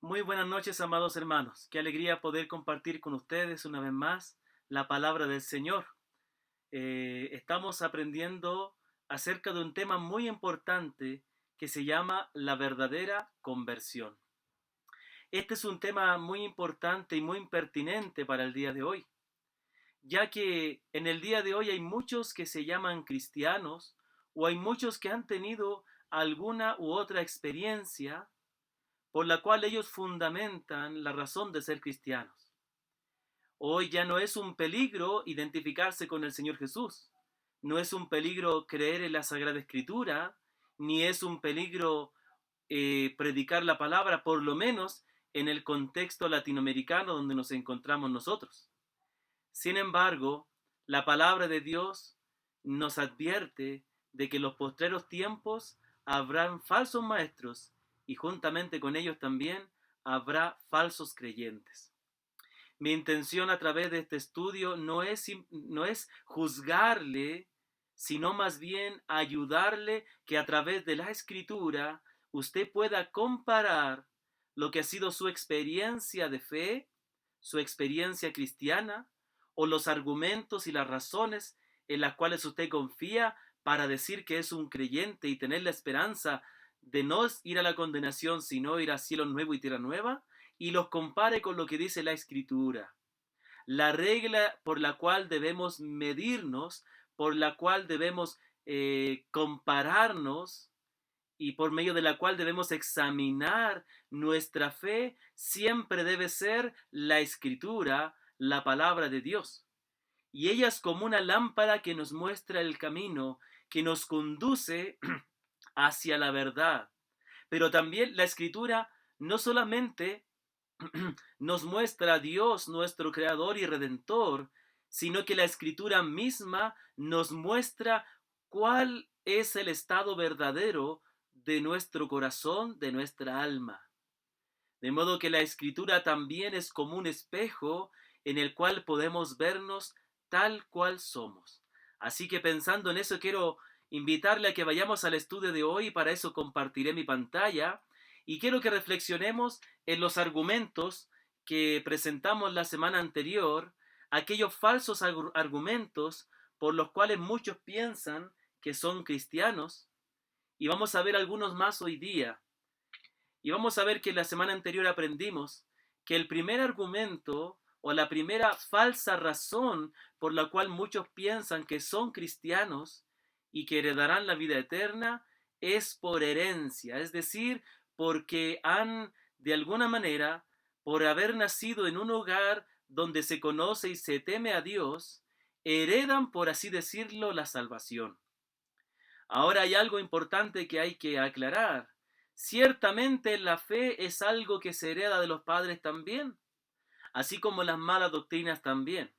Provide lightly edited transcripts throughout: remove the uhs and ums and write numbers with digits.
Muy buenas noches, amados hermanos. Qué alegría poder compartir con ustedes una vez más la palabra del Señor. Estamos aprendiendo acerca de un tema muy importante que se llama la verdadera conversión. Este es un tema muy importante y muy pertinente para el día de hoy, ya que en el día de hoy hay muchos que se llaman cristianos o hay muchos que han tenido alguna u otra experiencia por la cual ellos fundamentan la razón de ser cristianos. Hoy ya no es un peligro identificarse con el Señor Jesús, no es un peligro creer en la Sagrada Escritura, ni es un peligro predicar la palabra, por lo menos en el contexto latinoamericano donde nos encontramos nosotros. Sin embargo, la palabra de Dios nos advierte de que en los postreros tiempos habrán falsos maestros y juntamente con ellos también habrá falsos creyentes. Mi intención a través de este estudio no es juzgarle, sino más bien ayudarle que a través de la escritura usted pueda comparar lo que ha sido su experiencia de fe, su experiencia cristiana, o los argumentos y las razones en las cuales usted confía para decir que es un creyente y tener la esperanza de no ir a la condenación, sino ir a cielo nuevo y tierra nueva, y los compare con lo que dice la Escritura. La regla por la cual debemos medirnos, por la cual debemos compararnos y por medio de la cual debemos examinar nuestra fe, siempre debe ser la Escritura, la palabra de Dios. Y ella es como una lámpara que nos muestra el camino, que nos conduce hacia la verdad. Pero también la Escritura no solamente nos muestra a Dios, nuestro Creador y Redentor, sino que la Escritura misma nos muestra cuál es el estado verdadero de nuestro corazón, de nuestra alma. De modo que la Escritura también es como un espejo en el cual podemos vernos tal cual somos. Así que pensando en eso, quiero invitarle a que vayamos al estudio de hoy y para eso compartiré mi pantalla y quiero que reflexionemos en los argumentos que presentamos la semana anterior, aquellos falsos argumentos por los cuales muchos piensan que son cristianos, y vamos a ver algunos más hoy día. Y vamos a ver que la semana anterior aprendimos que el primer argumento o la primera falsa razón por la cual muchos piensan que son cristianos y que heredarán la vida eterna es por herencia, es decir, porque han de alguna manera, por haber nacido en un hogar donde se conoce y se teme a Dios, heredan, por así decirlo, la salvación. Ahora hay algo importante que hay que aclarar. Ciertamente la fe es algo que se hereda de los padres también, así como las malas doctrinas también.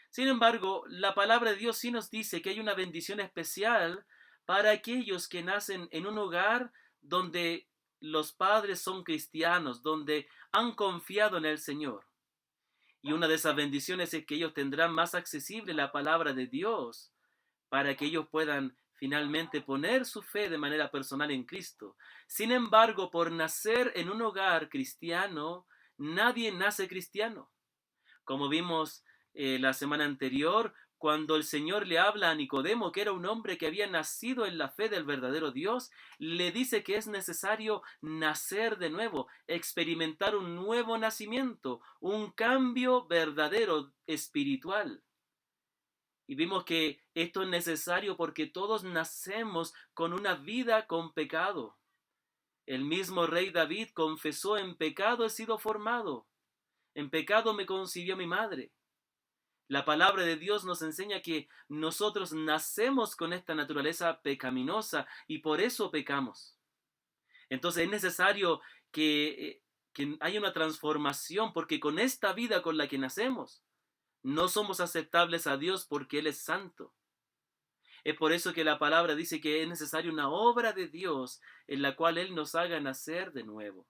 Sin embargo, la palabra de Dios sí nos dice que hay una bendición especial para aquellos que nacen en un hogar donde los padres son cristianos, donde han confiado en el Señor. Y una de esas bendiciones es que ellos tendrán más accesible la palabra de Dios para que ellos puedan finalmente poner su fe de manera personal en Cristo. Sin embargo, por nacer en un hogar cristiano, nadie nace cristiano. Como vimos la semana anterior, cuando el Señor le habla a Nicodemo, que era un hombre que había nacido en la fe del verdadero Dios, le dice que es necesario nacer de nuevo, experimentar un nuevo nacimiento, un cambio verdadero espiritual. Y vimos que esto es necesario porque todos nacemos con una vida con pecado. El mismo rey David confesó: en pecado he sido formado, en pecado me concibió mi madre. La palabra de Dios nos enseña que nosotros nacemos con esta naturaleza pecaminosa y por eso pecamos. Entonces es necesario que haya una transformación, porque con esta vida con la que nacemos no somos aceptables a Dios porque Él es santo. Es por eso que la palabra dice que es necesaria una obra de Dios en la cual Él nos haga nacer de nuevo.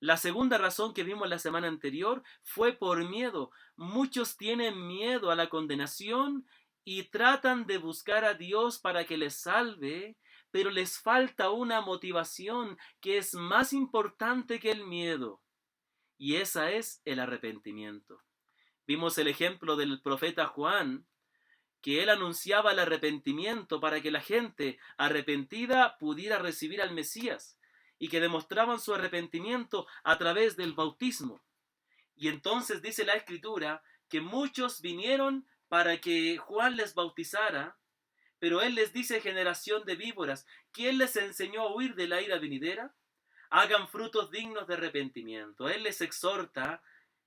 La segunda razón que vimos la semana anterior fue por miedo. Muchos tienen miedo a la condenación y tratan de buscar a Dios para que les salve, pero les falta una motivación que es más importante que el miedo, y esa es el arrepentimiento. Vimos el ejemplo del profeta Juan, que él anunciaba el arrepentimiento para que la gente arrepentida pudiera recibir al Mesías, y que demostraban su arrepentimiento a través del bautismo. Y entonces dice la Escritura que muchos vinieron para que Juan les bautizara, pero él les dice: generación de víboras, ¿quién les enseñó a huir de la ira venidera? Hagan frutos dignos de arrepentimiento. Él les exhorta,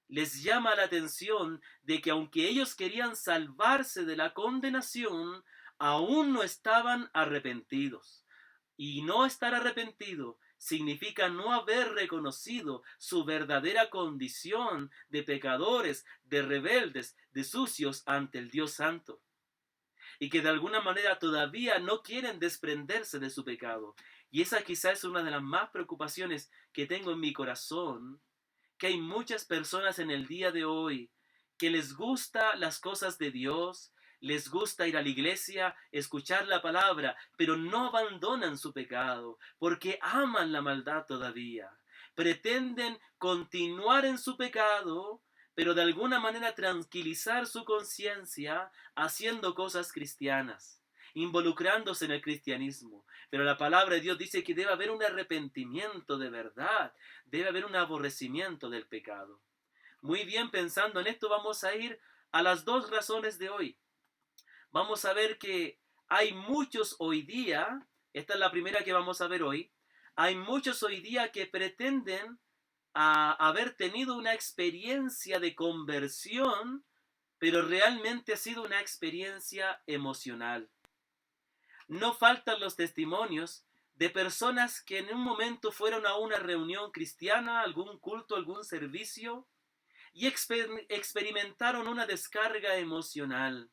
les llama la atención de que aunque ellos querían salvarse de la condenación, aún no estaban arrepentidos. Y no estar arrepentido significa no haber reconocido su verdadera condición de pecadores, de rebeldes, de sucios ante el Dios Santo, y que de alguna manera todavía no quieren desprenderse de su pecado. Y esa quizás es una de las más preocupaciones que tengo en mi corazón, que hay muchas personas en el día de hoy que les gusta las cosas de Dios, les gusta ir a la iglesia, escuchar la palabra, pero no abandonan su pecado, porque aman la maldad todavía. Pretenden continuar en su pecado, pero de alguna manera tranquilizar su conciencia haciendo cosas cristianas, involucrándose en el cristianismo. Pero la palabra de Dios dice que debe haber un arrepentimiento de verdad, debe haber un aborrecimiento del pecado. Muy bien, pensando en esto, vamos a ir a las dos razones de hoy. Vamos a ver que hay muchos hoy día, esta es la primera que vamos a ver hoy, hay muchos hoy día que pretenden haber tenido una experiencia de conversión, pero realmente ha sido una experiencia emocional. No faltan los testimonios de personas que en un momento fueron a una reunión cristiana, algún culto, algún servicio, y experimentaron una descarga emocional.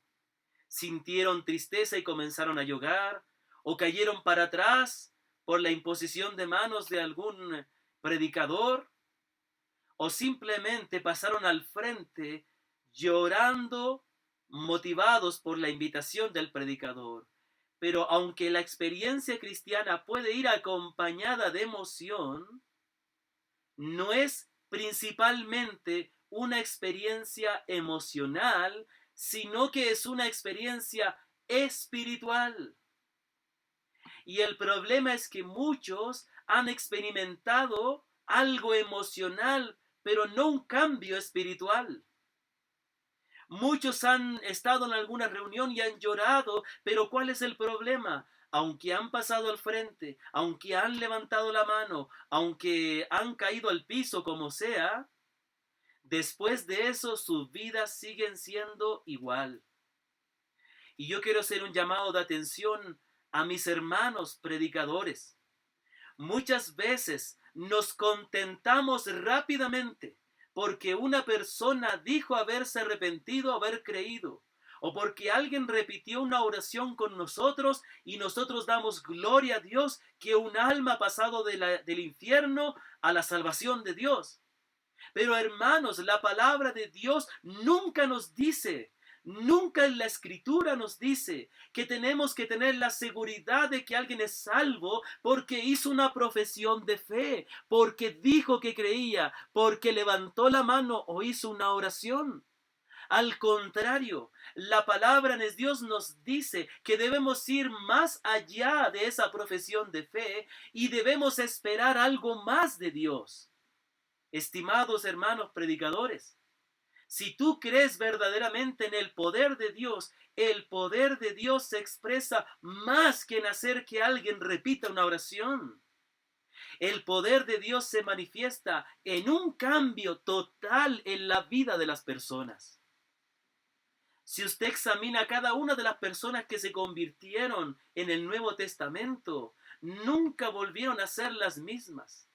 Sintieron tristeza y comenzaron a llorar, o cayeron para atrás por la imposición de manos de algún predicador, o simplemente pasaron al frente llorando, motivados por la invitación del predicador. Pero aunque la experiencia cristiana puede ir acompañada de emoción, no es principalmente una experiencia emocional, sino que es una experiencia espiritual. Y el problema es que muchos han experimentado algo emocional, pero no un cambio espiritual. Muchos han estado en alguna reunión y han llorado, pero ¿cuál es el problema? Aunque han pasado al frente, aunque han levantado la mano, aunque han caído al piso como sea, después de eso sus vidas siguen siendo igual. Y yo quiero hacer un llamado de atención a mis hermanos predicadores. Muchas veces nos contentamos rápidamente porque una persona dijo haberse arrepentido, haber creído, o porque alguien repitió una oración con nosotros y nosotros damos gloria a Dios que un alma ha pasado del infierno a la salvación de Dios. Pero hermanos, la palabra de Dios nunca nos dice, nunca en la Escritura nos dice que tenemos que tener la seguridad de que alguien es salvo porque hizo una profesión de fe, porque dijo que creía, porque levantó la mano o hizo una oración. Al contrario, la palabra de Dios nos dice que debemos ir más allá de esa profesión de fe y debemos esperar algo más de Dios. Estimados hermanos predicadores, si tú crees verdaderamente en el poder de Dios se expresa más que en hacer que alguien repita una oración. El poder de Dios se manifiesta en un cambio total en la vida de las personas. Si usted examina a cada una de las personas que se convirtieron en el Nuevo Testamento, nunca volvieron a ser las mismas.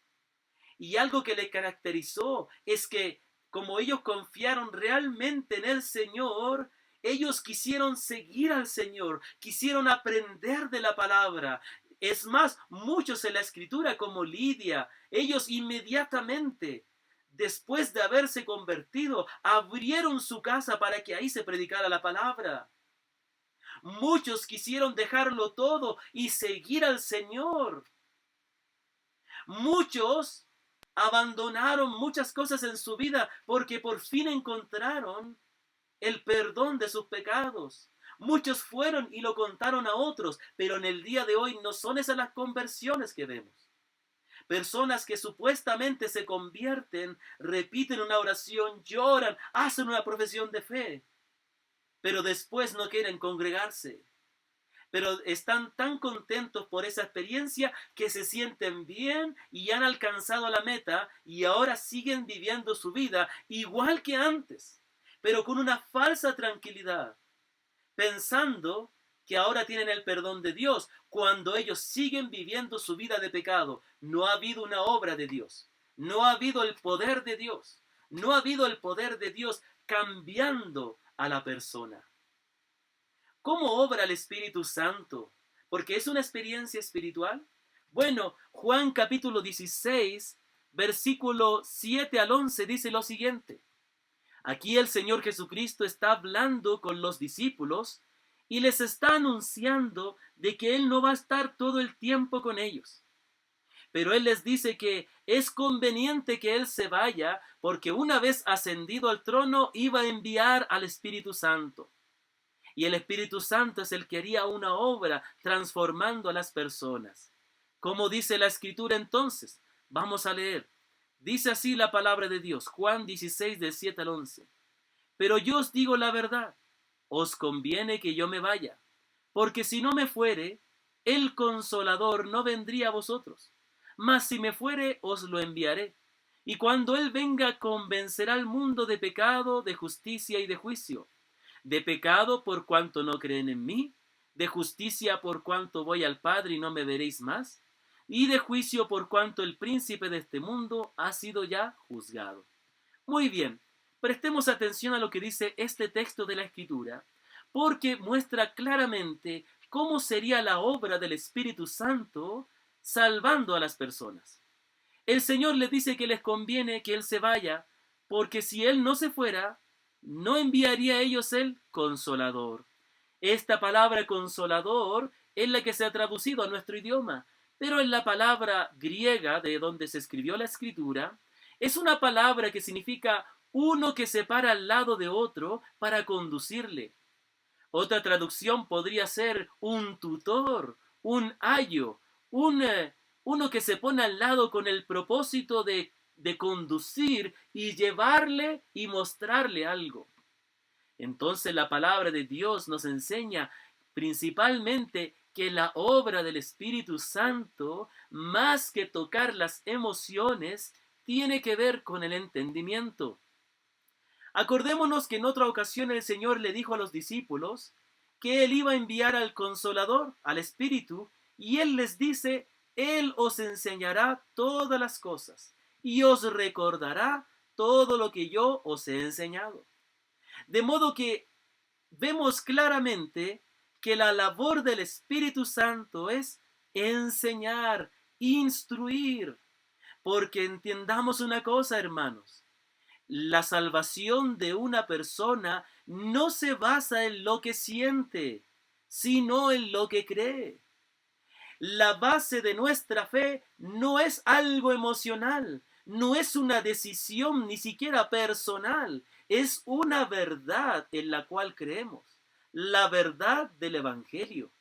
Y algo que le caracterizó es que como ellos confiaron realmente en el Señor, ellos quisieron seguir al Señor, quisieron aprender de la palabra. Es más, muchos en la Escritura como Lidia, ellos inmediatamente, después de haberse convertido, abrieron su casa para que ahí se predicara la palabra. Muchos quisieron dejarlo todo y seguir al Señor. Muchos abandonaron muchas cosas en su vida porque por fin encontraron el perdón de sus pecados. Muchos fueron y lo contaron a otros, pero en el día de hoy no son esas las conversiones que vemos. Personas que supuestamente se convierten, repiten una oración, lloran, hacen una profesión de fe, pero después no quieren congregarse. Pero están tan contentos por esa experiencia que se sienten bien y han alcanzado la meta y ahora siguen viviendo su vida igual que antes, pero con una falsa tranquilidad, pensando que ahora tienen el perdón de Dios cuando ellos siguen viviendo su vida de pecado. No ha habido una obra de Dios, no ha habido el poder de Dios, no ha habido el poder de Dios cambiando a la persona. ¿Cómo obra el Espíritu Santo? Porque es una experiencia espiritual. Bueno, Juan capítulo 16, versículo 7 al 11 dice lo siguiente. Aquí el Señor Jesucristo está hablando con los discípulos y les está anunciando de que Él no va a estar todo el tiempo con ellos. Pero Él les dice que es conveniente que Él se vaya porque una vez ascendido al trono iba a enviar al Espíritu Santo. Y el Espíritu Santo es el que haría una obra transformando a las personas. ¿Cómo dice la Escritura entonces? Vamos a leer. Dice así la palabra de Dios, Juan 16, del 7 al 11. Pero yo os digo la verdad, os conviene que yo me vaya, porque si no me fuere, el Consolador no vendría a vosotros. Mas si me fuere, os lo enviaré. Y cuando Él venga, convencerá al mundo de pecado, de justicia y de juicio. De pecado por cuanto no creen en mí, de justicia por cuanto voy al Padre y no me veréis más, y de juicio por cuanto el príncipe de este mundo ha sido ya juzgado. Muy bien, prestemos atención a lo que dice este texto de la Escritura, porque muestra claramente cómo sería la obra del Espíritu Santo salvando a las personas. El Señor les dice que les conviene que Él se vaya, porque si Él no se fuera, no enviaría a ellos el Consolador. Esta palabra Consolador es la que se ha traducido a nuestro idioma, pero en la palabra griega de donde se escribió la Escritura, es una palabra que significa uno que se para al lado de otro para conducirle. Otra traducción podría ser un tutor, un ayo, uno que se pone al lado con el propósito de conducir y llevarle y mostrarle algo. Entonces la palabra de Dios nos enseña principalmente que la obra del Espíritu Santo, más que tocar las emociones, tiene que ver con el entendimiento. Acordémonos que en otra ocasión el Señor le dijo a los discípulos que Él iba a enviar al Consolador, al Espíritu, y Él les dice, Él os enseñará todas las cosas y os recordará todo lo que yo os he enseñado. De modo que vemos claramente que la labor del Espíritu Santo es enseñar, instruir, porque entendamos una cosa, hermanos. La salvación de una persona no se basa en lo que siente, sino en lo que cree. La base de nuestra fe no es algo emocional, no es una decisión ni siquiera personal, es una verdad en la cual creemos, la verdad del Evangelio.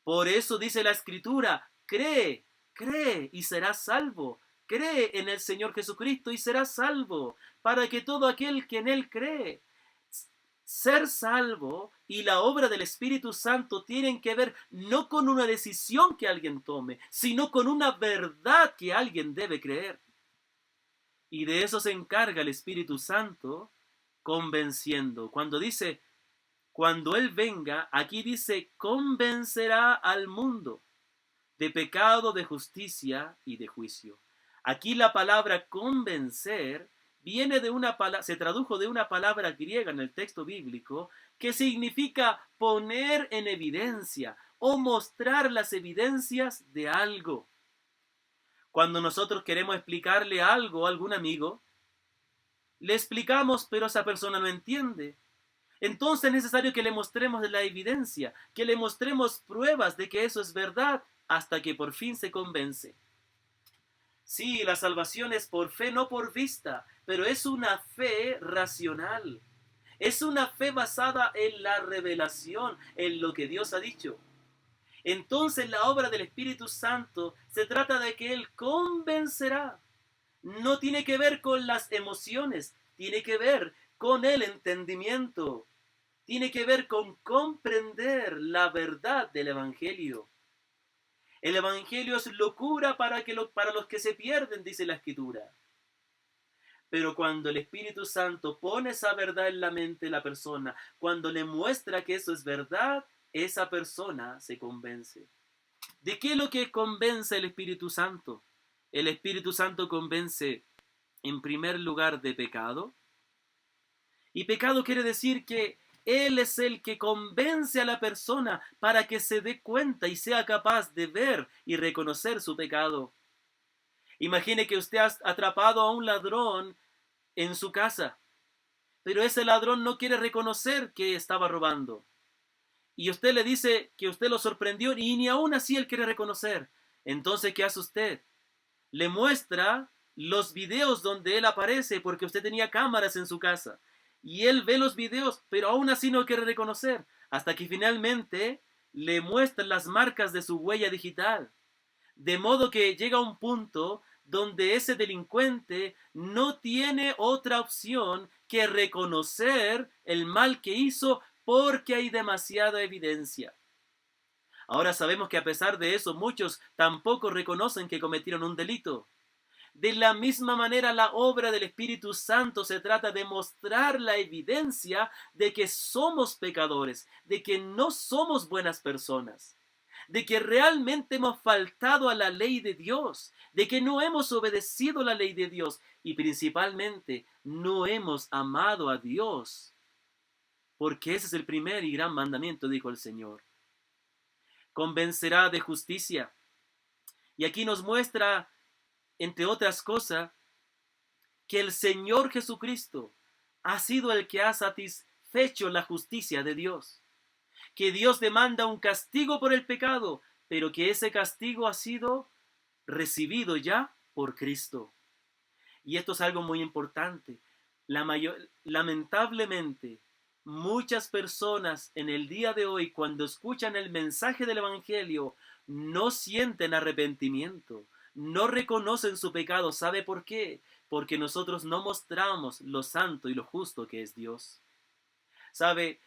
Por eso dice la Escritura, cree, cree y serás salvo. Cree en el Señor Jesucristo y serás salvo, para que todo aquel que en Él cree, ser salvo y la obra del Espíritu Santo tienen que ver no con una decisión que alguien tome, sino con una verdad que alguien debe creer. Y de eso se encarga el Espíritu Santo convenciendo. Cuando dice, cuando Él venga, aquí dice, convencerá al mundo de pecado, de justicia y de juicio. Aquí la palabra convencer viene de una palabra, se tradujo de una palabra griega en el texto bíblico que significa poner en evidencia o mostrar las evidencias de algo. Cuando nosotros queremos explicarle algo a algún amigo, le explicamos, pero esa persona no entiende. Entonces es necesario que le mostremos la evidencia, que le mostremos pruebas de que eso es verdad, hasta que por fin se convence. Sí, la salvación es por fe, no por vista, pero es una fe racional. Es una fe basada en la revelación, en lo que Dios ha dicho. Entonces la obra del Espíritu Santo se trata de que Él convencerá. No tiene que ver con las emociones, tiene que ver con el entendimiento, tiene que ver con comprender la verdad del Evangelio. El Evangelio es locura para los que se pierden, dice la Escritura. Pero cuando el Espíritu Santo pone esa verdad en la mente de la persona, cuando le muestra que eso es verdad, esa persona se convence. ¿De qué es lo que convence el Espíritu Santo? El Espíritu Santo convence en primer lugar de pecado. Y pecado quiere decir que Él es el que convence a la persona para que se dé cuenta y sea capaz de ver y reconocer su pecado. Imagine que usted ha atrapado a un ladrón en su casa, pero ese ladrón no quiere reconocer que estaba robando. Y usted le dice que usted lo sorprendió y ni aún así él quiere reconocer. Entonces, ¿qué hace usted? Le muestra los videos donde él aparece porque usted tenía cámaras en su casa. Y él ve los videos, pero aún así no quiere reconocer. Hasta que finalmente le muestran las marcas de su huella digital. De modo que llega un punto donde ese delincuente no tiene otra opción que reconocer el mal que hizo porque hay demasiada evidencia. Ahora sabemos que a pesar de eso, muchos tampoco reconocen que cometieron un delito. De la misma manera, la obra del Espíritu Santo se trata de mostrar la evidencia de que somos pecadores, de que no somos buenas personas, de que realmente hemos faltado a la ley de Dios, de que no hemos obedecido la ley de Dios y principalmente no hemos amado a Dios, porque ese es el primer y gran mandamiento, dijo el Señor. Convencerá de justicia. Y aquí nos muestra, entre otras cosas, que el Señor Jesucristo ha sido el que ha satisfecho la justicia de Dios. Que Dios demanda un castigo por el pecado, pero que ese castigo ha sido recibido ya por Cristo. Y esto es algo muy importante. Lamentablemente, muchas personas en el día de hoy, cuando escuchan el mensaje del Evangelio, no sienten arrepentimiento, no reconocen su pecado. ¿Sabe por qué? Porque nosotros no mostramos lo santo y lo justo que es Dios. ¿Sabe?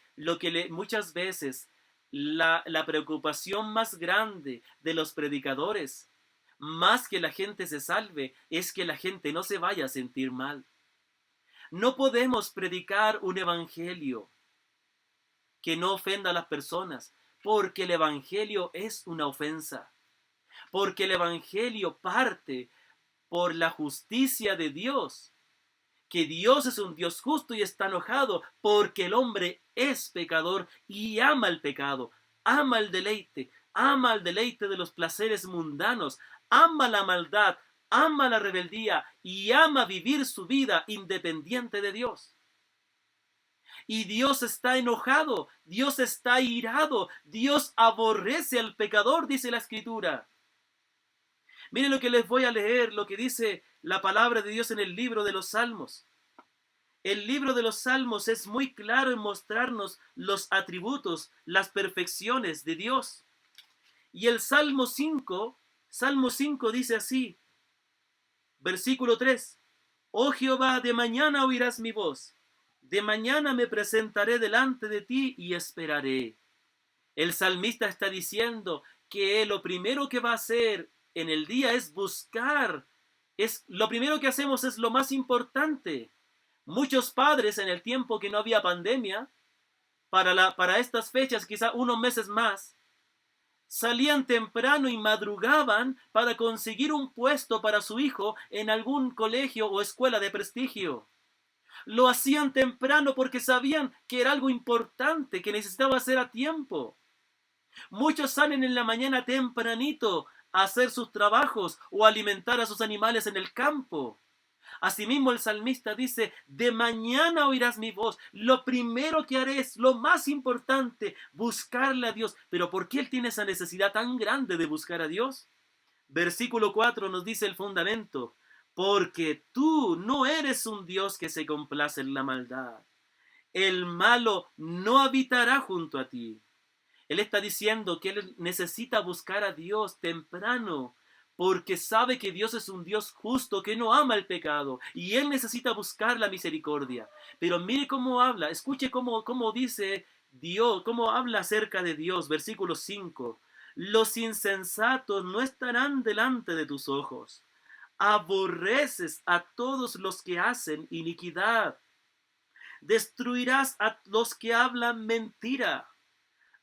Muchas veces la preocupación más grande de los predicadores, más que la gente se salve, es que la gente no se vaya a sentir mal. No podemos predicar un evangelio que no ofenda a las personas, porque el evangelio es una ofensa, porque el evangelio parte por la justicia de Dios, que Dios es un Dios justo y está enojado porque el hombre es pecador y ama el pecado, ama el deleite de los placeres mundanos, ama la maldad, ama la rebeldía y ama vivir su vida independiente de Dios. Y Dios está enojado, Dios está irado, Dios aborrece al pecador, dice la Escritura. Miren lo que les voy a leer, lo que dice la palabra de Dios en el libro de los Salmos. El libro de los Salmos es muy claro en mostrarnos los atributos, las perfecciones de Dios. Y el Salmo 5 dice así, versículo 3: Oh Jehová, de mañana oirás mi voz, de mañana me presentaré delante de ti y esperaré. El salmista está diciendo que lo primero que va a hacer en el día es buscar, lo primero que hacemos es lo más importante. Muchos padres en el tiempo que no había pandemia, para estas fechas, quizá unos meses más, salían temprano y madrugaban para conseguir un puesto para su hijo en algún colegio o escuela de prestigio. Lo hacían temprano porque sabían que era algo importante, que necesitaba hacer a tiempo. Muchos salen en la mañana tempranito a hacer sus trabajos o alimentar a sus animales en el campo. Asimismo el salmista dice, de mañana oirás mi voz. Lo primero que haré es lo más importante, buscarle a Dios. Pero ¿por qué él tiene esa necesidad tan grande de buscar a Dios? Versículo 4 nos dice el fundamento, porque tú no eres un Dios que se complace en la maldad. El malo no habitará junto a ti. Él está diciendo que él necesita buscar a Dios temprano, porque sabe que Dios es un Dios justo, que no ama el pecado, y él necesita buscar la misericordia. Pero mire cómo habla, escuche cómo dice Dios, cómo habla acerca de Dios, versículo 5. Los insensatos no estarán delante de tus ojos. Aborreces a todos los que hacen iniquidad. Destruirás a los que hablan mentira.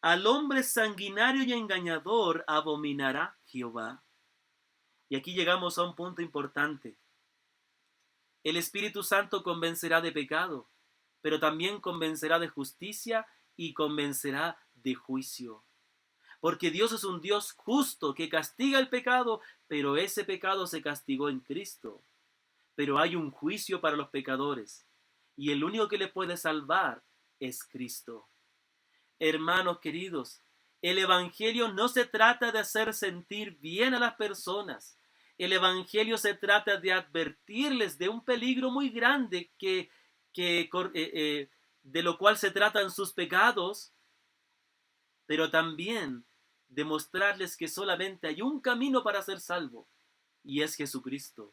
Al hombre sanguinario y engañador abominará Jehová. Y aquí llegamos a un punto importante. El Espíritu Santo convencerá de pecado, pero también convencerá de justicia y convencerá de juicio. Porque Dios es un Dios justo que castiga el pecado, pero ese pecado se castigó en Cristo. Pero hay un juicio para los pecadores, y el único que le puede salvar es Cristo. Hermanos queridos, el Evangelio no se trata de hacer sentir bien a las personas. El Evangelio se trata de advertirles de un peligro muy grande de lo cual se tratan sus pecados, pero también de mostrarles que solamente hay un camino para ser salvo, y es Jesucristo.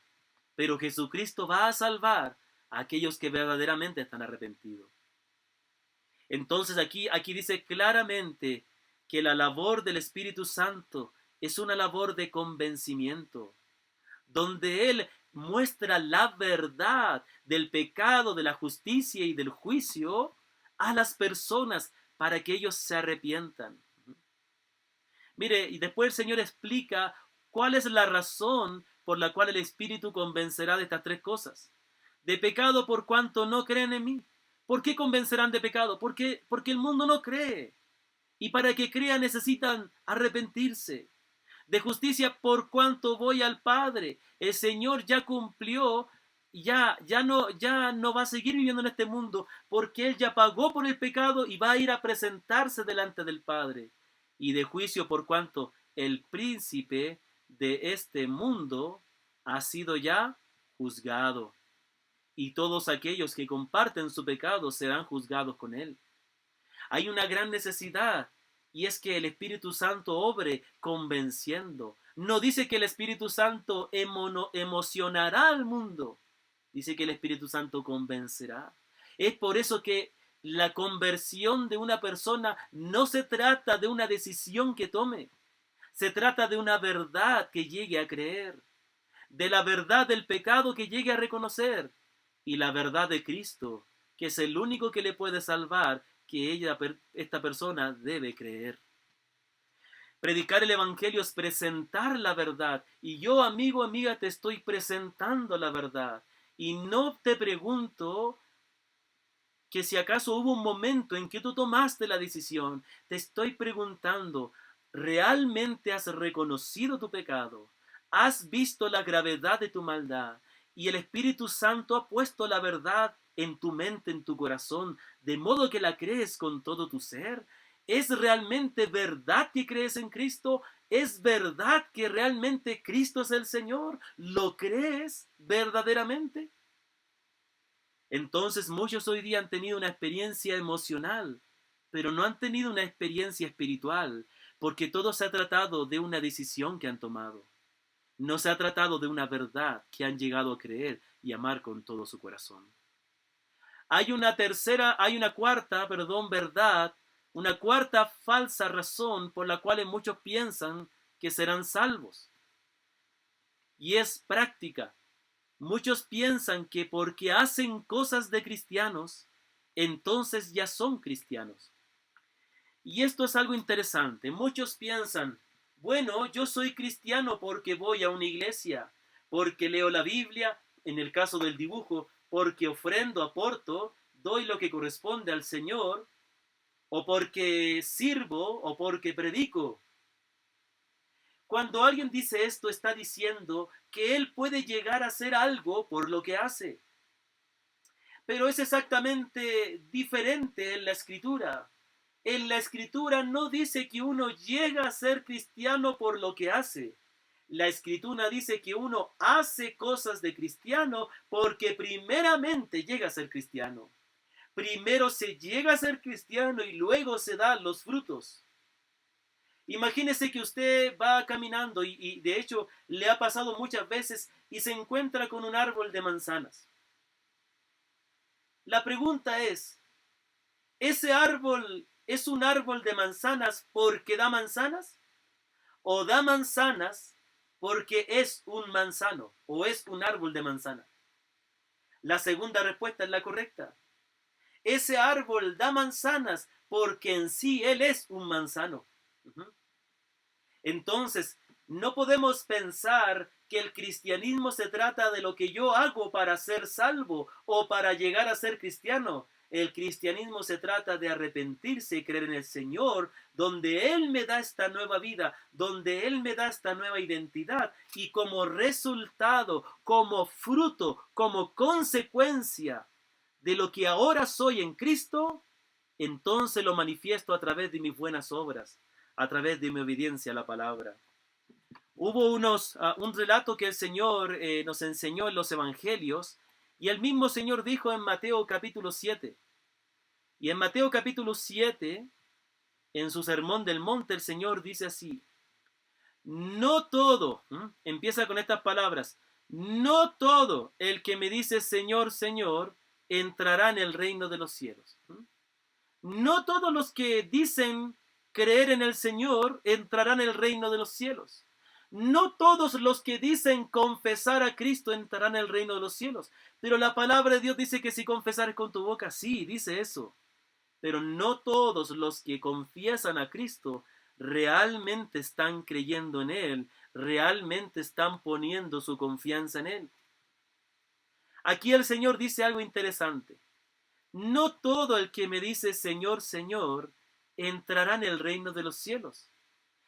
Pero Jesucristo va a salvar a aquellos que verdaderamente están arrepentidos. Entonces aquí dice claramente que la labor del Espíritu Santo es una labor de convencimiento, donde Él muestra la verdad del pecado, de la justicia y del juicio a las personas para que ellos se arrepientan. Mire, y después el Señor explica cuál es la razón por la cual el Espíritu convencerá de estas tres cosas. De pecado por cuanto no creen en mí. ¿Por qué convencerán de pecado? Porque el mundo no cree. Y para que crea necesitan arrepentirse. De justicia por cuanto voy al Padre. El Señor ya cumplió, ya no va a seguir viviendo en este mundo, porque Él ya pagó por el pecado y va a ir a presentarse delante del Padre. Y de juicio por cuanto el príncipe de este mundo ha sido ya juzgado. Y todos aquellos que comparten su pecado serán juzgados con él. Hay una gran necesidad, y es que el Espíritu Santo obre convenciendo. No dice que el Espíritu Santo emocionará al mundo, dice que el Espíritu Santo convencerá. Es por eso que la conversión de una persona no se trata de una decisión que tome, se trata de una verdad que llegue a creer, de la verdad del pecado que llegue a reconocer, y la verdad de Cristo, que es el único que le puede salvar, que esta persona debe creer. Predicar el Evangelio es presentar la verdad, y yo, amigo, amiga, te estoy presentando la verdad. Y no te pregunto que si acaso hubo un momento en que tú tomaste la decisión. Te estoy preguntando, ¿realmente has reconocido tu pecado? ¿Has visto la gravedad de tu maldad? Y el Espíritu Santo ha puesto la verdad en tu mente, en tu corazón, de modo que la crees con todo tu ser. ¿Es realmente verdad que crees en Cristo? ¿Es verdad que realmente Cristo es el Señor? ¿Lo crees verdaderamente? Entonces muchos hoy día han tenido una experiencia emocional, pero no han tenido una experiencia espiritual, porque todo se ha tratado de una decisión que han tomado. No se ha tratado de una verdad que han llegado a creer y amar con todo su corazón. Hay una cuarta verdad, una cuarta falsa razón por la cual muchos piensan que serán salvos. Y es práctica. Muchos piensan que porque hacen cosas de cristianos, entonces ya son cristianos. Y esto es algo interesante. Muchos piensan, bueno, yo soy cristiano porque voy a una iglesia, porque leo la Biblia, en el caso del dibujo, porque ofrendo, aporto, doy lo que corresponde al Señor, o porque sirvo, o porque predico. Cuando alguien dice esto, está diciendo que él puede llegar a hacer algo por lo que hace. Pero es exactamente diferente en la Escritura. En la Escritura no dice que uno llega a ser cristiano por lo que hace. La Escritura dice que uno hace cosas de cristiano porque primeramente llega a ser cristiano. Primero se llega a ser cristiano y luego se dan los frutos. Imagínese que usted va caminando y de hecho le ha pasado muchas veces y se encuentra con un árbol de manzanas. La pregunta es, ¿ese árbol es un árbol de manzanas porque da manzanas? ¿O da manzanas porque es un manzano o es un árbol de manzana? La segunda respuesta es la correcta. Ese árbol da manzanas porque en sí él es un manzano. Entonces, no podemos pensar que el cristianismo se trata de lo que yo hago para ser salvo o para llegar a ser cristiano. El cristianismo se trata de arrepentirse y creer en el Señor, donde Él me da esta nueva vida, donde Él me da esta nueva identidad, y como resultado, como fruto, como consecuencia de lo que ahora soy en Cristo, entonces lo manifiesto a través de mis buenas obras, a través de mi obediencia a la palabra. Hubo un relato que el Señor nos enseñó en los evangelios, y el mismo Señor dijo en Mateo capítulo 7. Y en Mateo capítulo 7, en su sermón del monte, el Señor dice así: no todo, empieza con estas palabras, no todo el que me dice Señor, Señor, entrará en el reino de los cielos. No todos los que dicen creer en el Señor entrarán en el reino de los cielos. No todos los que dicen confesar a Cristo entrarán en el reino de los cielos. Pero la palabra de Dios dice que si confesares con tu boca, sí, dice eso. Pero no todos los que confiesan a Cristo realmente están creyendo en Él, realmente están poniendo su confianza en Él. Aquí el Señor dice algo interesante. No todo el que me dice Señor, Señor, entrará en el reino de los cielos,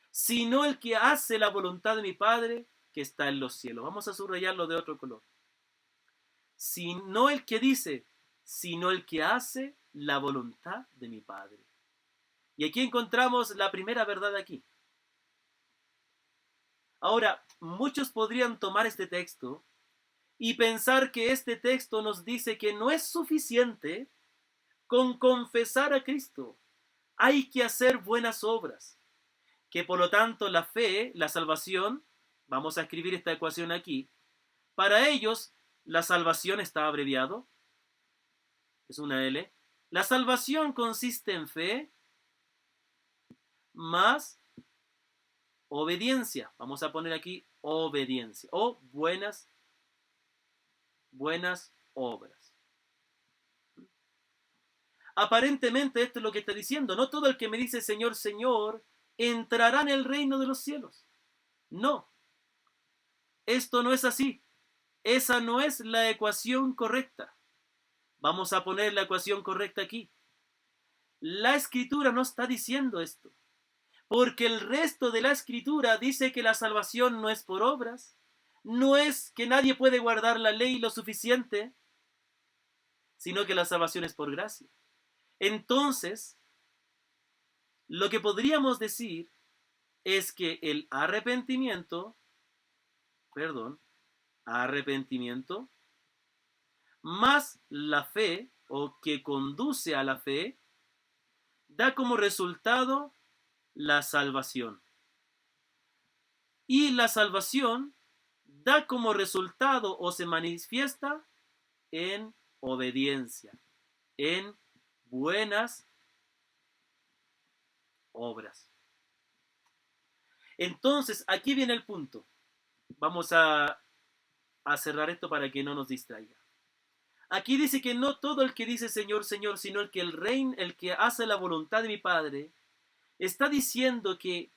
sino el que hace la voluntad de mi Padre que está en los cielos. Vamos a subrayarlo de otro color. No el que dice, sino el que hace la voluntad de mi Padre. Y aquí encontramos la primera verdad aquí. Ahora, muchos podrían tomar este texto y pensar que este texto nos dice que no es suficiente con confesar a Cristo. Hay que hacer buenas obras. Que por lo tanto la fe, la salvación, vamos a escribir esta ecuación aquí, para ellos la salvación está abreviado, es una L. La salvación consiste en fe más obediencia. Vamos a poner aquí obediencia o buenas obras. Aparentemente esto es lo que está diciendo. No todo el que me dice Señor, Señor, entrará en el reino de los cielos. No, esto no es así. Esa no es la ecuación correcta. Vamos a poner la ecuación correcta aquí. La Escritura no está diciendo esto, porque el resto de la Escritura dice que la salvación no es por obras, no es que nadie puede guardar la ley lo suficiente, sino que la salvación es por gracia. Entonces, lo que podríamos decir es que el arrepentimiento más la fe, o que conduce a la fe, da como resultado la salvación. Y la salvación da como resultado o se manifiesta en obediencia, en buenas obras. Entonces, aquí viene el punto. Vamos a cerrar esto para que no nos distraiga. Aquí dice que no todo el que dice Señor, Señor, sino el que hace la voluntad de mi Padre, está diciendo que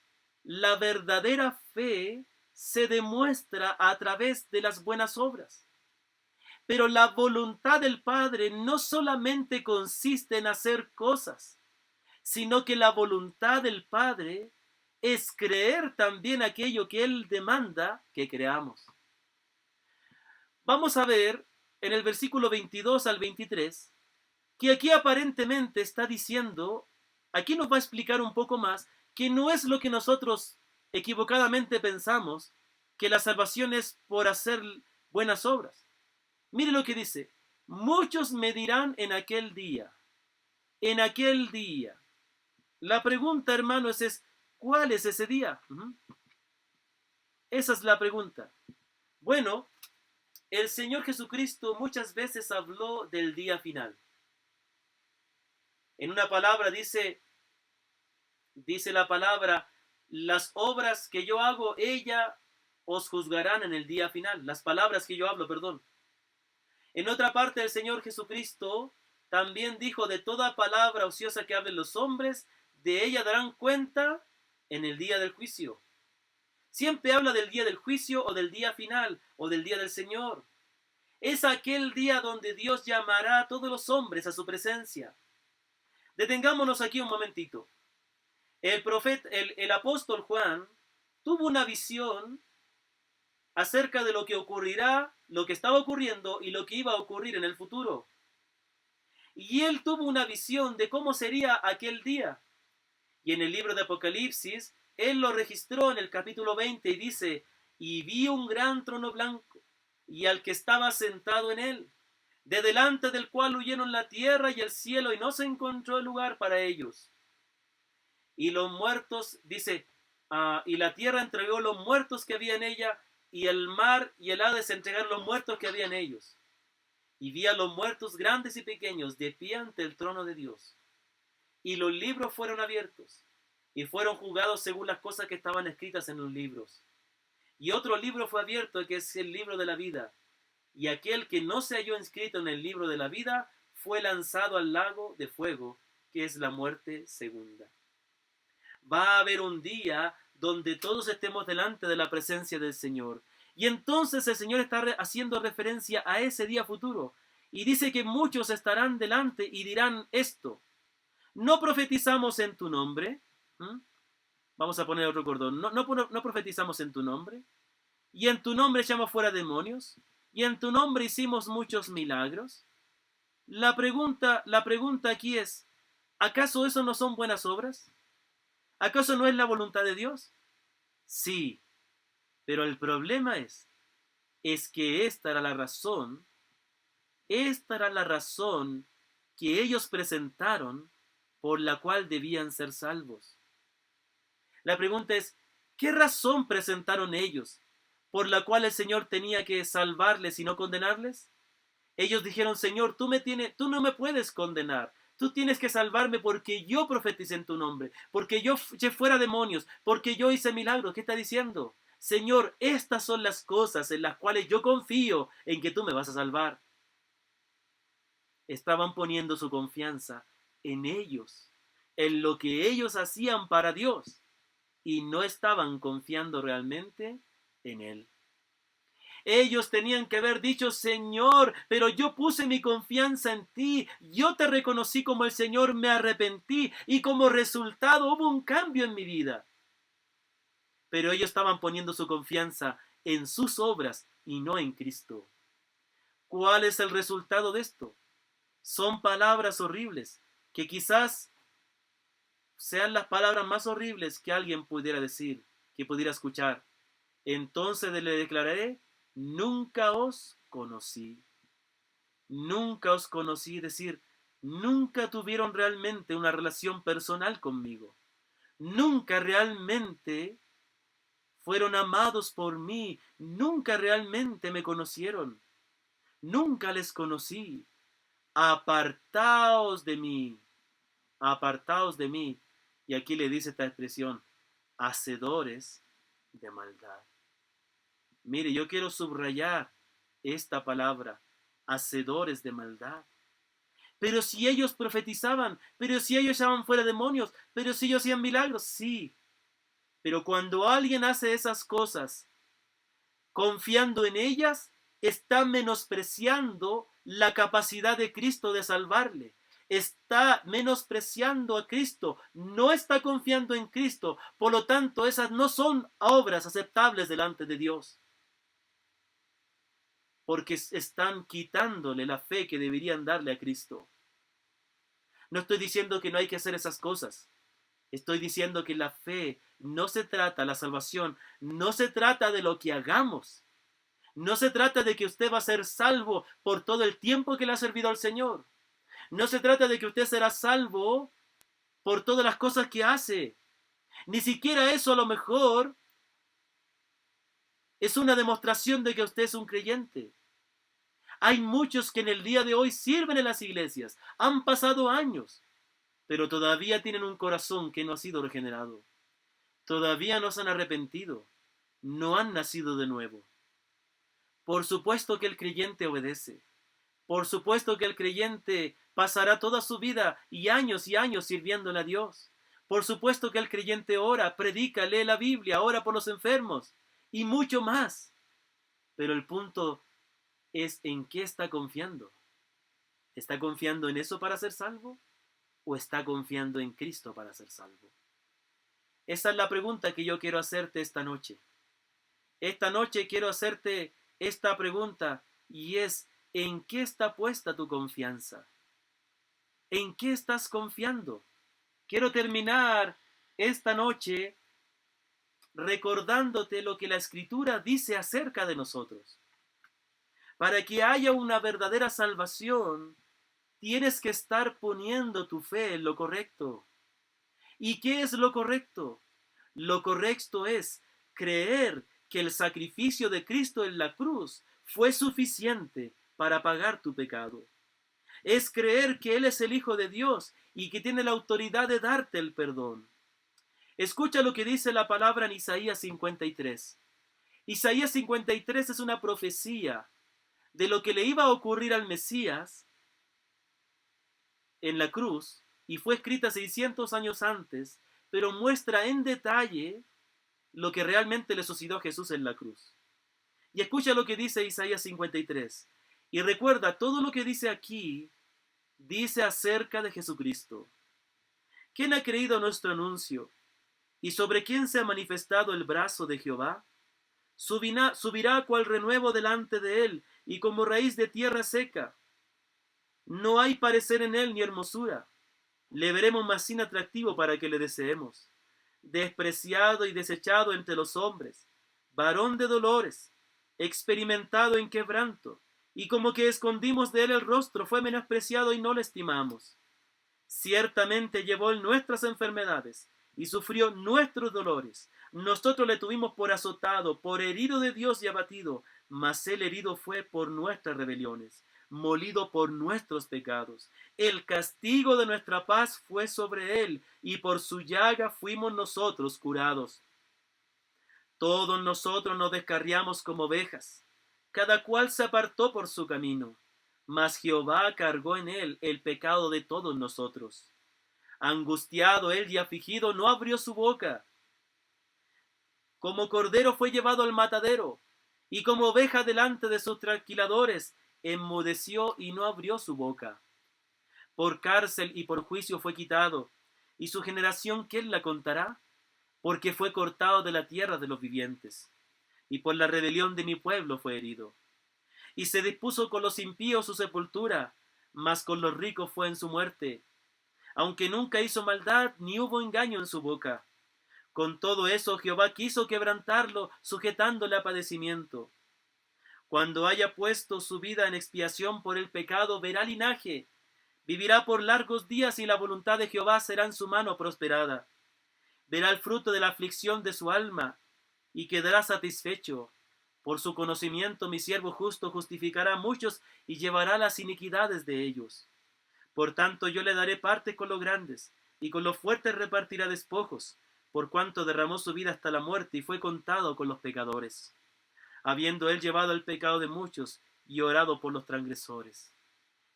la verdadera fe se demuestra a través de las buenas obras. Pero la voluntad del Padre no solamente consiste en hacer cosas, sino que la voluntad del Padre es creer también aquello que Él demanda que creamos. Vamos a ver en el versículo 22 al 23, que aquí aparentemente está diciendo, aquí nos va a explicar un poco más, que no es lo que nosotros equivocadamente pensamos, que la salvación es por hacer buenas obras. Mire lo que dice, muchos me dirán en aquel día, en aquel día. La pregunta, hermanos, es, ¿cuál es ese día? Esa es la pregunta. Bueno, el Señor Jesucristo muchas veces habló del día final. En una palabra dice la palabra, las obras que yo hago, ella os juzgarán en el día final. Las palabras que yo hablo, perdón. En otra parte, el Señor Jesucristo también dijo, de toda palabra ociosa que hablen los hombres, de ella darán cuenta en el día del juicio. Siempre habla del día del juicio o del día final o del día del Señor. Es aquel día donde Dios llamará a todos los hombres a su presencia. Detengámonos aquí un momentito. El apóstol Juan tuvo una visión acerca de lo que ocurrirá, lo que estaba ocurriendo y lo que iba a ocurrir en el futuro. Y él tuvo una visión de cómo sería aquel día. Y en el libro de Apocalipsis, él lo registró en el capítulo 20 y dice, y vi un gran trono blanco y al que estaba sentado en él, de delante del cual huyeron la tierra y el cielo y no se encontró lugar para ellos. Y los muertos, dice, y la tierra entregó los muertos que había en ella, y el mar y el Hades entregaron los muertos que había en ellos. Y vi a los muertos grandes y pequeños de pie ante el trono de Dios. Y los libros fueron abiertos, y fueron juzgados según las cosas que estaban escritas en los libros. Y otro libro fue abierto, que es el libro de la vida. Y aquel que no se halló inscrito en el libro de la vida fue lanzado al lago de fuego, que es la muerte segunda. Va a haber un día donde todos estemos delante de la presencia del Señor. Y entonces el Señor está haciendo referencia a ese día futuro. Y dice que muchos estarán delante y dirán esto. ¿No profetizamos en tu nombre? Vamos a poner otro cordón. ¿No profetizamos en tu nombre? ¿Y en tu nombre echamos fuera demonios? ¿Y en tu nombre hicimos muchos milagros? La pregunta aquí es, ¿acaso eso no son buenas obras? ¿Acaso no es la voluntad de Dios? Sí, pero el problema es que esta era la razón que ellos presentaron por la cual debían ser salvos. La pregunta es, ¿qué razón presentaron ellos por la cual el Señor tenía que salvarles y no condenarles? Ellos dijeron, Señor, tú no me puedes condenar. Tú tienes que salvarme porque yo profeticé en tu nombre, porque yo eché fuera demonios, porque yo hice milagros. ¿Qué está diciendo? Señor, estas son las cosas en las cuales yo confío en que tú me vas a salvar. Estaban poniendo su confianza en ellos, en lo que ellos hacían para Dios, y no estaban confiando realmente en Él. Ellos tenían que haber dicho, Señor, pero yo puse mi confianza en ti, yo te reconocí como el Señor, me arrepentí y como resultado hubo un cambio en mi vida. Pero ellos estaban poniendo su confianza en sus obras y no en Cristo. ¿Cuál es el resultado de esto? Son palabras horribles, que quizás sean las palabras más horribles que alguien pudiera decir, que pudiera escuchar. Entonces le declararé, nunca os conocí. Nunca os conocí, es decir, nunca tuvieron realmente una relación personal conmigo. Nunca realmente fueron amados por mí. Nunca realmente me conocieron. Nunca les conocí. Apartaos de mí. Apartaos de mí. Y aquí le dice esta expresión, hacedores de maldad. Mire, yo quiero subrayar esta palabra, hacedores de maldad. Pero si ellos profetizaban, pero si ellos echaban fuera demonios, pero si ellos hacían milagros, sí. Pero cuando alguien hace esas cosas, confiando en ellas, está menospreciando la capacidad de Cristo de salvarle. está menospreciando a Cristo, no está confiando en Cristo. Por lo tanto, esas no son obras aceptables delante de Dios, porque están quitándole la fe que deberían darle a Cristo. No estoy diciendo que no hay que hacer esas cosas. Estoy diciendo que la fe no se trata, la salvación, no se trata de lo que hagamos. No se trata de que usted va a ser salvo por todo el tiempo que le ha servido al Señor. No se trata de que usted será salvo por todas las cosas que hace. Ni siquiera eso a lo mejor es una demostración de que usted es un creyente. Hay muchos que en el día de hoy sirven en las iglesias. Han pasado años, pero todavía tienen un corazón que no ha sido regenerado. Todavía no se han arrepentido. No han nacido de nuevo. Por supuesto que el creyente obedece. Por supuesto que el creyente pasará toda su vida y años sirviéndole a Dios. Por supuesto que el creyente ora, predica, lee la Biblia, ora por los enfermos y mucho más. Pero el punto es en qué está confiando. ¿Está confiando en eso para ser salvo? ¿O está confiando en Cristo para ser salvo? Esa es la pregunta que yo quiero hacerte esta noche. Esta noche quiero hacerte esta pregunta y es: ¿en qué está puesta tu confianza? ¿En qué estás confiando? Quiero terminar esta noche recordándote lo que la Escritura dice acerca de nosotros. Para que haya una verdadera salvación, tienes que estar poniendo tu fe en lo correcto. ¿Y qué es lo correcto? Lo correcto es creer que el sacrificio de Cristo en la cruz fue suficiente para pagar tu pecado. Es creer que Él es el Hijo de Dios y que tiene la autoridad de darte el perdón. Escucha lo que dice la palabra en Isaías 53. Isaías 53 es una profecía de lo que le iba a ocurrir al Mesías en la cruz, y fue escrita 600 años antes, pero muestra en detalle lo que realmente le sucedió a Jesús en la cruz. Y escucha lo que dice Isaías 53. Y recuerda, todo lo que dice aquí, dice acerca de Jesucristo. ¿Quién ha creído nuestro anuncio? ¿Y sobre quién se ha manifestado el brazo de Jehová? Subirá cual renuevo delante de él, y como raíz de tierra seca. No hay parecer en él ni hermosura. Le veremos más sin atractivo para que le deseemos. Despreciado y desechado entre los hombres, varón de dolores, experimentado en quebranto, y como que escondimos de él el rostro, fue menospreciado y no le estimamos. Ciertamente llevó él nuestras enfermedades y sufrió nuestros dolores. Nosotros le tuvimos por azotado, por herido de Dios y abatido, mas él herido fue por nuestras rebeliones, molido por nuestros pecados. El castigo de nuestra paz fue sobre él, y por su llaga fuimos nosotros curados. Todos nosotros nos descarriamos como ovejas, cada cual se apartó por su camino, mas Jehová cargó en él el pecado de todos nosotros. Angustiado él y afligido, no abrió su boca. Como cordero fue llevado al matadero, y como oveja delante de sus trasquiladores, enmudeció y no abrió su boca. Por cárcel y por juicio fue quitado, y su generación, ¿quién la contará? Porque fue cortado de la tierra de los vivientes, y por la rebelión de mi pueblo fue herido. Y se dispuso con los impíos su sepultura, mas con los ricos fue en su muerte. Aunque nunca hizo maldad, ni hubo engaño en su boca. Con todo eso Jehová quiso quebrantarlo, sujetándole a padecimiento. Cuando haya puesto su vida en expiación por el pecado, verá linaje. Vivirá por largos días y la voluntad de Jehová será en su mano prosperada. Verá el fruto de la aflicción de su alma y quedará satisfecho. Por su conocimiento mi siervo justo justificará a muchos y llevará las iniquidades de ellos. Por tanto yo le daré parte con los grandes, y con los fuertes repartirá despojos, por cuanto derramó su vida hasta la muerte y fue contado con los pecadores, habiendo él llevado el pecado de muchos y orado por los transgresores.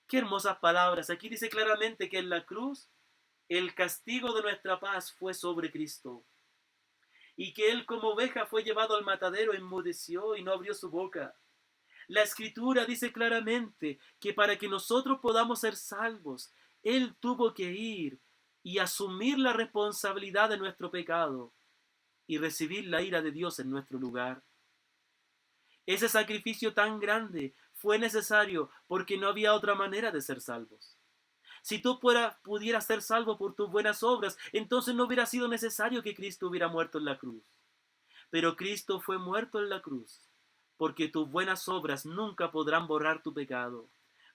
Qué hermosas palabras. Aquí dice claramente que en la cruz el castigo de nuestra paz fue sobre Cristo, y que él como oveja fue llevado al matadero, enmudeció y no abrió su boca. La Escritura dice claramente que para que nosotros podamos ser salvos, Él tuvo que ir y asumir la responsabilidad de nuestro pecado y recibir la ira de Dios en nuestro lugar. Ese sacrificio tan grande fue necesario porque no había otra manera de ser salvos. Si tú pudieras ser salvo por tus buenas obras, entonces no hubiera sido necesario que Cristo hubiera muerto en la cruz. Pero Cristo fue muerto en la cruz, porque tus buenas obras nunca podrán borrar tu pecado,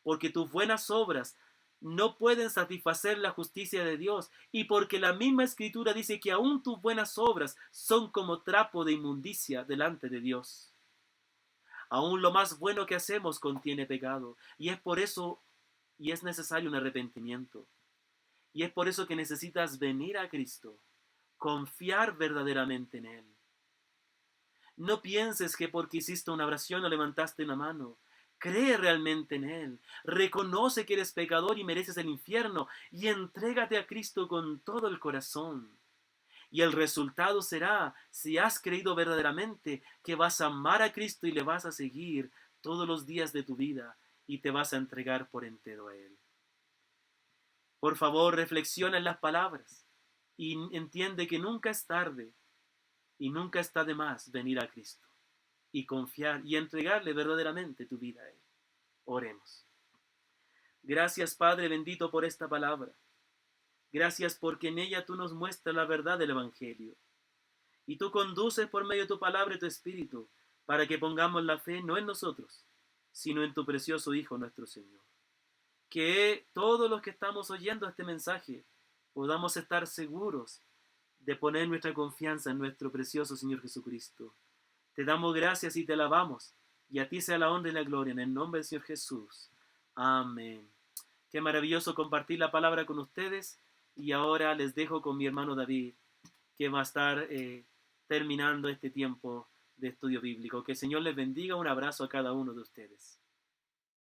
porque tus buenas obras no pueden satisfacer la justicia de Dios, y porque la misma Escritura dice que aún tus buenas obras son como trapo de inmundicia delante de Dios. Aún lo más bueno que hacemos contiene pecado, y es por eso y es necesario un arrepentimiento. Y es por eso que necesitas venir a Cristo, confiar verdaderamente en Él. No pienses que porque hiciste una oración o levantaste una mano. Cree realmente en Él. Reconoce que eres pecador y mereces el infierno y entrégate a Cristo con todo el corazón. Y el resultado será, si has creído verdaderamente, que vas a amar a Cristo y le vas a seguir todos los días de tu vida y te vas a entregar por entero a Él. Por favor, reflexiona en las palabras y entiende que nunca es tarde y nunca está de más venir a Cristo y confiar y entregarle verdaderamente tu vida a Él. Oremos. Gracias, Padre bendito, por esta palabra. Gracias porque en ella tú nos muestras la verdad del Evangelio. Y tú conduces por medio de tu palabra y tu Espíritu para que pongamos la fe no en nosotros, sino en tu precioso Hijo nuestro Señor. Que todos los que estamos oyendo este mensaje podamos estar seguros de poner nuestra confianza en nuestro precioso Señor Jesucristo. Te damos gracias y te alabamos, y a ti sea la honra y la gloria en el nombre del Señor Jesús. Amén. Qué maravilloso compartir la palabra con ustedes, y ahora les dejo con mi hermano David, que va a estar terminando este tiempo de estudio bíblico. Que el Señor les bendiga. Un abrazo a cada uno de ustedes.